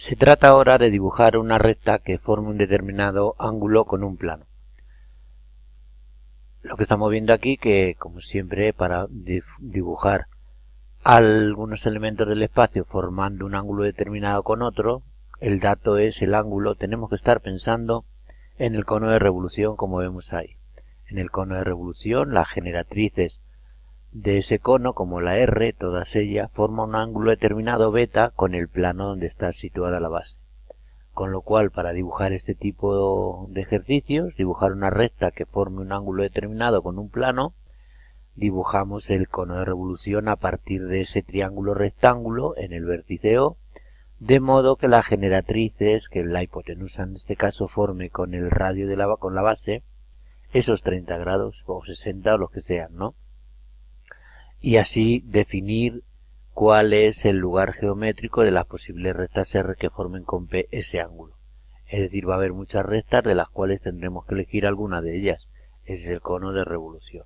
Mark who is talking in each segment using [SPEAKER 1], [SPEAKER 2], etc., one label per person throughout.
[SPEAKER 1] Se trata ahora de dibujar una recta que forme un determinado ángulo con un plano. Lo que estamos viendo aquí que, como siempre, para dibujar algunos elementos del espacio formando un ángulo determinado con otro, el dato es el ángulo. Tenemos que estar pensando en el cono de revolución, como vemos ahí. En el cono de revolución, las generatrices de ese cono, como la R, todas ellas forman un ángulo determinado beta con el plano donde está situada la base. Con lo cual, para dibujar este tipo de ejercicios, dibujar una recta que forme un ángulo determinado con un plano, dibujamos el cono de revolución a partir de ese triángulo rectángulo en el vértice O, de modo que las generatrices, que la hipotenusa en este caso forme con el radio de con la base, esos 30 grados o 60 o los que sean, ¿no? Y así definir cuál es el lugar geométrico de las posibles rectas R que formen con P ese ángulo. Es decir, va a haber muchas rectas de las cuales tendremos que elegir alguna de ellas. Ese es el cono de revolución.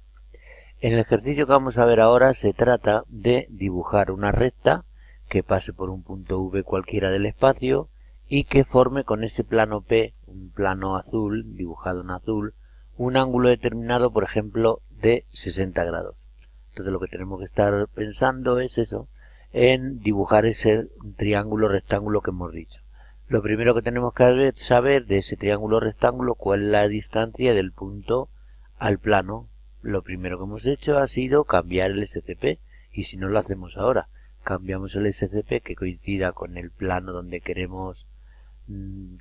[SPEAKER 1] En el ejercicio que vamos a ver ahora se trata de dibujar una recta que pase por un punto V cualquiera del espacio y que forme con ese plano P, un plano azul, dibujado en azul, un ángulo determinado, por ejemplo, de 60 grados. Entonces lo que tenemos que estar pensando es eso, en dibujar ese triángulo rectángulo que hemos dicho. Lo primero que tenemos que saber de ese triángulo rectángulo, cuál es la distancia del punto al plano. Lo primero que hemos hecho ha sido cambiar el SCP, y si no lo hacemos ahora, cambiamos el SCP que coincida con el plano donde queremos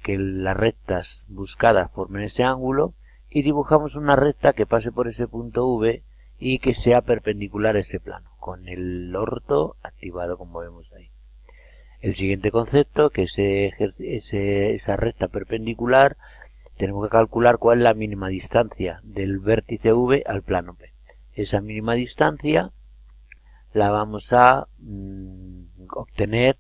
[SPEAKER 1] que las rectas buscadas formen ese ángulo, y dibujamos una recta que pase por ese punto V y que sea perpendicular a ese plano, con el orto activado como vemos ahí. El siguiente concepto, que esa recta perpendicular, tenemos que calcular cuál es la mínima distancia del vértice V al plano P. Esa mínima distancia la vamos a obtener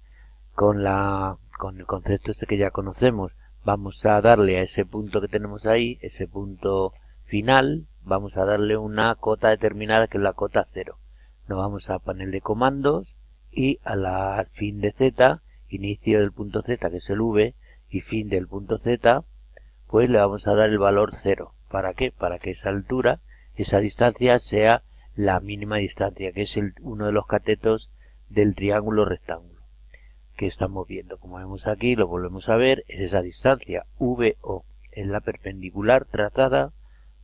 [SPEAKER 1] con el concepto ese que ya conocemos. Vamos a darle a ese punto que tenemos ahí, ese punto final, vamos a darle una cota determinada que es la cota 0. Nos vamos a panel de comandos y a la fin de Z, inicio del punto Z que es el V y fin del punto Z, pues le vamos a dar el valor 0. ¿Para qué? Para que esa altura, esa distancia sea la mínima distancia, que es uno de los catetos del triángulo rectángulo que estamos viendo. Como vemos aquí, lo volvemos a ver, es esa distancia VO, es la perpendicular trazada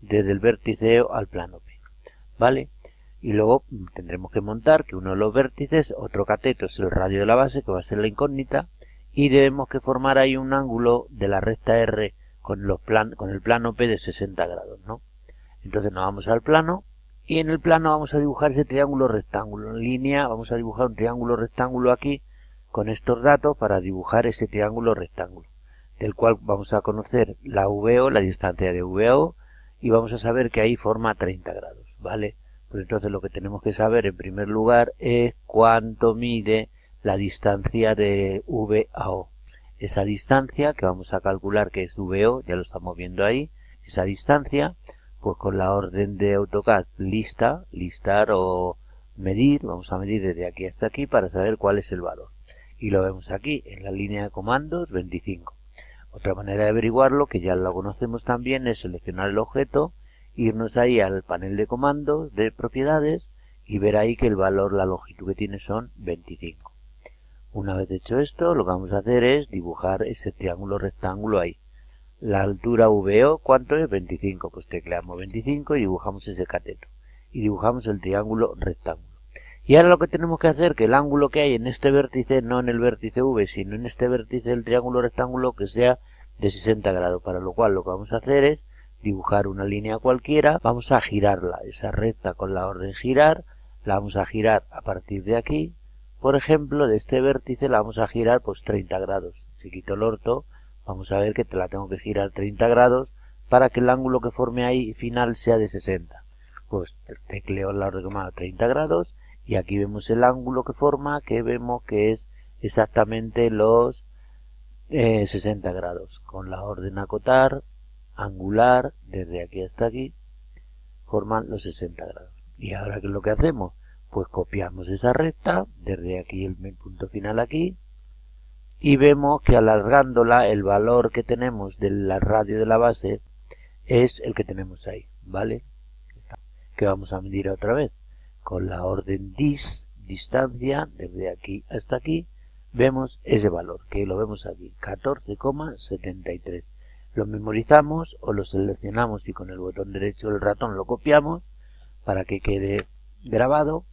[SPEAKER 1] desde el vértice O al plano P, ¿vale? Y luego tendremos que montar que uno de los vértices, otro cateto es el radio de la base, que va a ser la incógnita, y debemos que formar ahí un ángulo de la recta R con el plano P de 60 grados, ¿no? Entonces nos vamos al plano, y en el plano vamos a dibujar ese triángulo rectángulo. En línea vamos a dibujar un triángulo rectángulo aquí, con estos datos para dibujar ese triángulo rectángulo, del cual vamos a conocer la VO, la distancia de VO, y vamos a saber que ahí forma 30 grados, ¿vale? Pues entonces lo que tenemos que saber en primer lugar es cuánto mide la distancia de V a O. Esa distancia que vamos a calcular que es VO, ya lo estamos viendo ahí, esa distancia, pues con la orden de AutoCAD listar o medir, vamos a medir desde aquí hasta aquí para saber cuál es el valor. Y lo vemos aquí en la línea de comandos 25. Otra manera de averiguarlo, que ya lo conocemos también, es seleccionar el objeto, irnos ahí al panel de comandos de propiedades y ver ahí que el valor, la longitud que tiene son 25. Una vez hecho esto, lo que vamos a hacer es dibujar ese triángulo rectángulo ahí. La altura VO, ¿cuánto es? 25. Pues tecleamos 25 y dibujamos ese cateto. Y dibujamos el triángulo rectángulo. Y ahora lo que tenemos que hacer, que el ángulo que hay en este vértice, no en el vértice V, sino en este vértice del triángulo rectángulo, que sea de 60 grados, para lo cual lo que vamos a hacer es dibujar una línea cualquiera, vamos a girarla, esa recta con la orden girar, la vamos a girar a partir de aquí, por ejemplo, de este vértice la vamos a girar pues 30 grados. Si quito el orto, vamos a ver que la tengo que girar 30 grados para que el ángulo que forme ahí final sea de 60. Pues tecleo la orden comando 30 grados, y aquí vemos el ángulo que forma, que vemos que es exactamente los 60 grados. Con la orden acotar, angular, desde aquí hasta aquí, forman los 60 grados. Y ahora, ¿qué es lo que hacemos? Pues copiamos esa recta, desde aquí el punto final aquí, y vemos que alargándola el valor que tenemos del radio de la base es el que tenemos ahí, ¿vale? Que vamos a medir otra vez con la orden distancia desde aquí hasta aquí, vemos ese valor que lo vemos aquí, 14,73. Lo memorizamos o lo seleccionamos y con el botón derecho del ratón lo copiamos para que quede grabado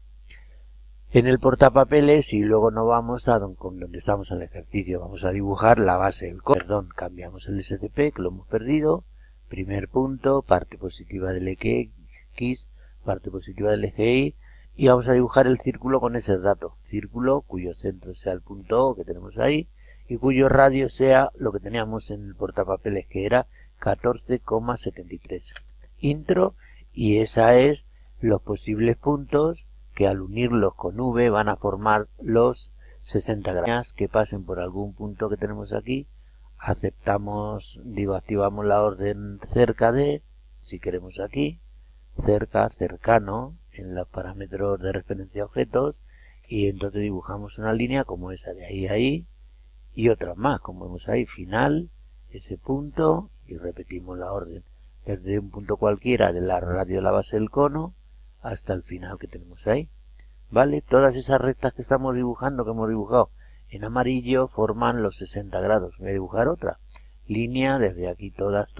[SPEAKER 1] en el portapapeles y luego nos vamos a donde estamos en el ejercicio. Vamos a dibujar la base del código. Cambiamos el SCP que lo hemos perdido. Primer punto, parte positiva del eje X, parte positiva del eje Y, y vamos a dibujar el círculo con ese dato. Círculo cuyo centro sea el punto O que tenemos ahí y cuyo radio sea lo que teníamos en el portapapeles, que era 14,73. Intro, y esa es los posibles puntos que al unirlos con V van a formar los 60 grados que pasen por algún punto que tenemos aquí. Aceptamos, activamos la orden cerca de, si queremos aquí, cerca, cercano, en los parámetros de referencia a objetos, y entonces dibujamos una línea como esa de ahí a ahí, y otras más, como vemos ahí, final, ese punto, y repetimos la orden desde un punto cualquiera de la radio de la base del cono hasta el final que tenemos ahí, ¿vale? Todas esas rectas que estamos dibujando, que hemos dibujado en amarillo, forman los 60 grados. Voy a dibujar otra línea desde aquí, todas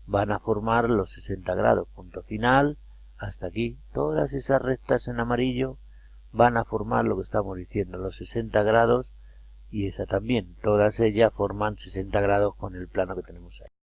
[SPEAKER 1] van a formar los 60 grados, punto final, hasta aquí. Todas esas rectas en amarillo van a formar lo que estamos diciendo, los 60 grados, y esa también, todas ellas forman 60 grados con el plano que tenemos ahí.